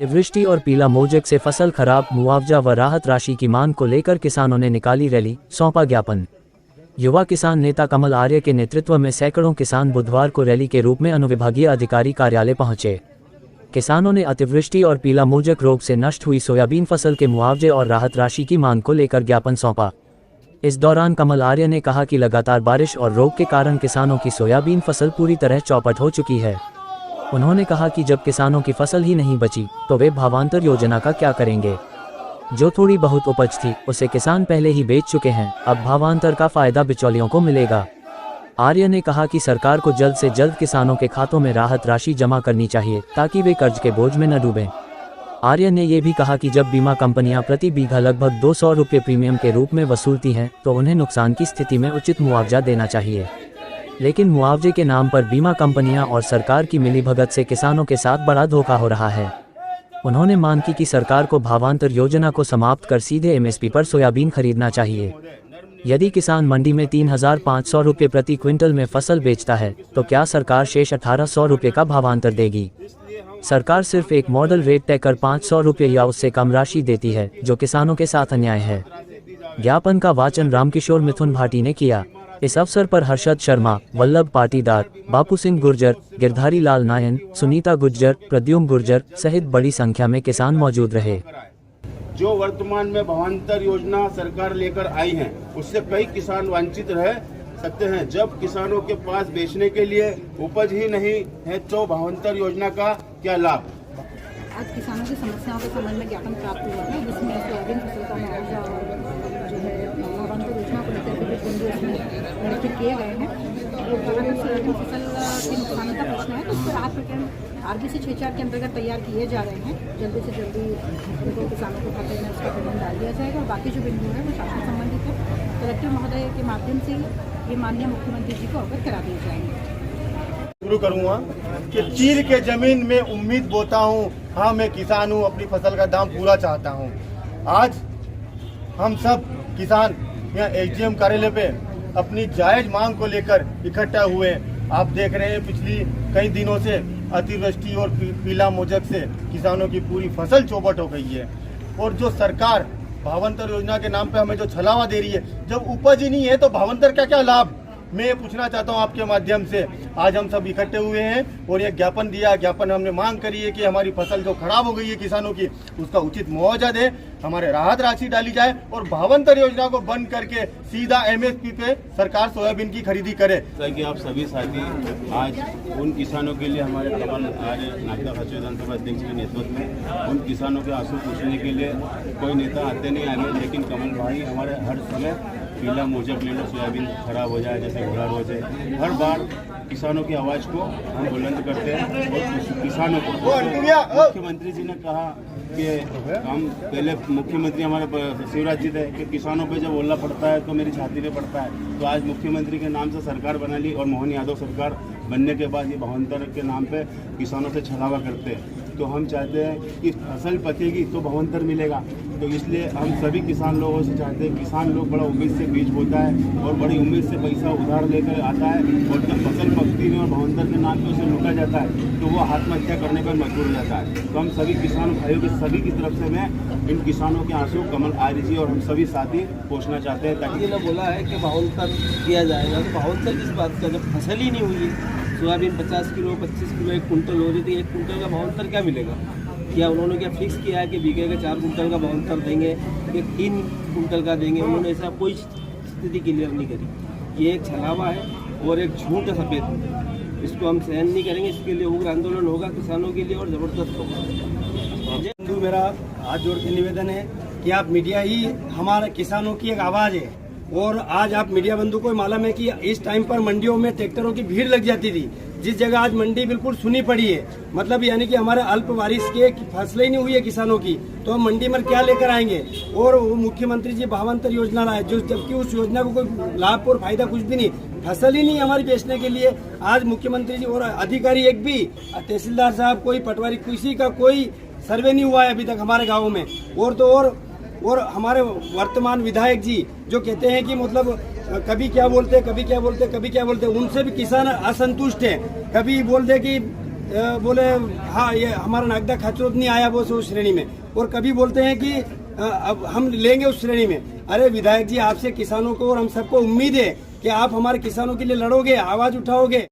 अतिवृष्टि और पीला मोजेक से फसल खराब, मुआवजा व राहत राशि की मांग को लेकर किसानों ने निकाली रैली, सौंपा ज्ञापन। युवा किसान नेता कमल आर्य के नेतृत्व में सैकड़ों किसान बुधवार को रैली के रूप में अनुविभागीय अधिकारी कार्यालय पहुंचे। किसानों ने अतिवृष्टि और पीला मोजेक रोग से नष्ट हुई सोयाबीन फसल के मुआवजे और राहत राशि की मांग को लेकर ज्ञापन सौंपा। इस दौरान कमल आर्य ने कहा कि लगातार बारिश और रोग के कारण किसानों की सोयाबीन फसल पूरी तरह चौपट हो चुकी है। उन्होंने कहा कि जब किसानों की फसल ही नहीं बची तो वे भावांतर योजना का क्या करेंगे। जो थोड़ी बहुत उपज थी उसे किसान पहले ही बेच चुके हैं, अब भावांतर का फायदा बिचौलियों को मिलेगा। आर्य ने कहा कि सरकार को जल्द से जल्द किसानों के खातों में राहत राशि जमा करनी चाहिए ताकि वे कर्ज के बोझ में न डूबें। आर्य ने ये भी कहा कि जब बीमा कंपनियां प्रति बीघा लगभग 200 रुपये प्रीमियम के रूप में वसूलती हैं तो उन्हें नुकसान की स्थिति में उचित मुआवजा देना चाहिए, लेकिन मुआवजे के नाम पर बीमा कंपनियां और सरकार की मिलीभगत से किसानों के साथ बड़ा धोखा हो रहा है। उन्होंने मांग की कि सरकार को भावांतर योजना को समाप्त कर सीधे एमएसपी पर सोयाबीन खरीदना चाहिए। यदि किसान मंडी में 3,500 रुपये प्रति क्विंटल में फसल बेचता है तो क्या सरकार शेष 1,800 रुपये का भावांतर देगी? सरकार सिर्फ एक मॉडल रेट तय कर 500 रुपये या उससे कम राशि देती है, जो किसानों के साथ अन्याय है। ज्ञापन का वाचन रामकिशोर मिथुन भाटी ने किया। इस अवसर पर हर्षद शर्मा, वल्लभ पाटीदार, बापू सिंह गुर्जर, गिरधारी लाल नायन, सुनीता गुर्जर, प्रद्युम्न गुर्जर सहित बड़ी संख्या में किसान मौजूद रहे। जो वर्तमान में भावांतर योजना सरकार लेकर आई है उससे कई किसान वंचित रह सकते हैं। जब किसानों के पास बेचने के लिए उपज ही नहीं है तो भावांतर योजना का क्या लाभ? आज किसानों की समस्याओं के संबंध में ज्ञापन प्राप्त हुआ है, जिसमें सोयाबीन फसल का मुआवजा और जो है भावांतर योजना को लेकर के निश्चित किए गए हैं। अगर सोयाबीन फसल के नुकसान का प्रश्न है तो उस पर राहत पैकेज RBC 6-4 के अंतर्गत तैयार किए जा रहे हैं। जल्दी से जल्दी उनको किसानों को खाते में उसका पेमेंट डाल दिया जाएगा और बाकी जो बिंदु है वो शासन संबंधित है। कलेक्टर महोदय के माध्यम से ये माननीय मुख्यमंत्री जी को अवगत करा दिए जाएंगे। शुरू करूँगा कि चीर के जमीन में उम्मीद बोता हूँ, हाँ मैं किसान हूँ, अपनी फसल का दाम पूरा चाहता हूँ। आज हम सब किसान यहाँ SDM कार्यालय पे अपनी जायज मांग को लेकर इकट्ठा हुए। आप देख रहे हैं पिछली कई दिनों से अतिवृष्टि और पीला मोजेक से किसानों की पूरी फसल चौपट हो गई है। और जो सरकार भावांतर योजना के नाम पे हमें जो छलावा दे रही है, जब उपज ही नहीं है तो भावांतर का क्या लाभ? मैं ये पूछना चाहता हूँ आपके माध्यम से। आज हम सब इकट्ठे हुए हैं और ये ज्ञापन दिया। ज्ञापन हमने मांग करी है कि हमारी फसल जो खराब हो गई है किसानों की, उसका उचित मुआवजा दे, हमारे राहत राशि डाली जाए और भावांतर योजना को बंद करके सीधा MSP पे सरकार सोयाबीन की खरीदी करे। कि आप सभी साथी आज उन किसानों के लिए हमारे कमल आर्य नागदा खर्च विधानसभा अध्यक्ष के नेतृत्व में उन किसानों के आंसू पूछने के लिए कोई नेता आते नहीं आए, लेकिन कमल भाई हमारे हर समय पीला मोजेक ले लो, सोयाबीन खराब हो जाए, जैसे घोड़ा रोज है, हर बार किसानों की आवाज़ को हम बुलंद करते हैं। और किसानों को मुख्यमंत्री जी ने कहा कि हम पहले मुख्यमंत्री हमारे शिवराज जी थे कि किसानों पे जब ओला पड़ता है तो मेरी छाती पे पड़ता है। तो आज मुख्यमंत्री के नाम से सरकार बना ली और मोहन यादव सरकार बनने के बाद ये भावांतर के नाम पे किसानों से छलावा करते हैं। तो हम चाहते हैं कि फसल पकेगी तो भावांतर मिलेगा। तो इसलिए हम सभी किसान लोगों से चाहते हैं, किसान लोग बड़ा उम्मीद से बीज बोता है और बड़ी उम्मीद से पैसा उधार लेकर आता है और जब फसल पकती है और भावांतर के नाम पे उसे लूटा जाता है तो वो आत्महत्या करने पर मजबूर हो जाता है। तो हम सभी किसान भाइयों के सभी की तरफ से मैं इन किसानों के आंसू कमल आर्य जी और हम सभी साथी पहुँचना चाहते हैं। ताकि ने बोला है कि भावांतर किया जाएगा, तो भावांतर किस बात का? जब फसल ही नहीं हुई, सोयाबीन 50 किलो 25 किलो 1 कुंटल हो रही थी, 1 कुंटल का भावांतर क्या मिलेगा? क्या उन्होंने क्या फिक्स किया है कि बीघे का 4 कुंटल का भावांतर देंगे कि 3 कुंटल का देंगे? उन्होंने ऐसा कोई स्थिति क्लियर नहीं करी। ये एक छलावा है और एक झूठ सफेद, इसको हम सहन नहीं करेंगे। इसके लिए उग्र आंदोलन होगा किसानों के लिए और ज़बरदस्त होगा। मेरा हाथ जोड़ के निवेदन है कि आप मीडिया ही हमारे किसानों की एक आवाज़ है। और आज आप मीडिया बंधु को मालूम है कि इस टाइम पर मंडियों में ट्रैक्टरों की भीड़ लग जाती थी, जिस जगह आज मंडी बिल्कुल सुनी पड़ी है। मतलब यानी कि हमारे अल्प बारिश के फसलें ही नहीं हुई है किसानों की, तो हम मंडी में क्या लेकर आएंगे? और वो मुख्यमंत्री जी भावांतर योजना लाए, जो जबकि उस योजना को कोई लाभ और फायदा कुछ भी नहीं, फसल ही नहीं हमारी बेचने के लिए। आज मुख्यमंत्री जी और अधिकारी एक भी, तहसीलदार साहब, कोई पटवारी, किसी का कोई सर्वे नहीं हुआ है अभी तक हमारे गाँव में। और हमारे वर्तमान विधायक जी जो कहते हैं कि मतलब कभी क्या बोलते, उनसे भी किसान असंतुष्ट हैं। कभी बोलते कि बोले हाँ ये हमारा नागदा खाचरोद नहीं आया वो उस श्रेणी में, और कभी बोलते हैं कि अब हम लेंगे उस श्रेणी में। अरे विधायक जी, आपसे किसानों को और हम सबको उम्मीद है कि आप हमारे किसानों के लिए लड़ोगे, आवाज उठाओगे।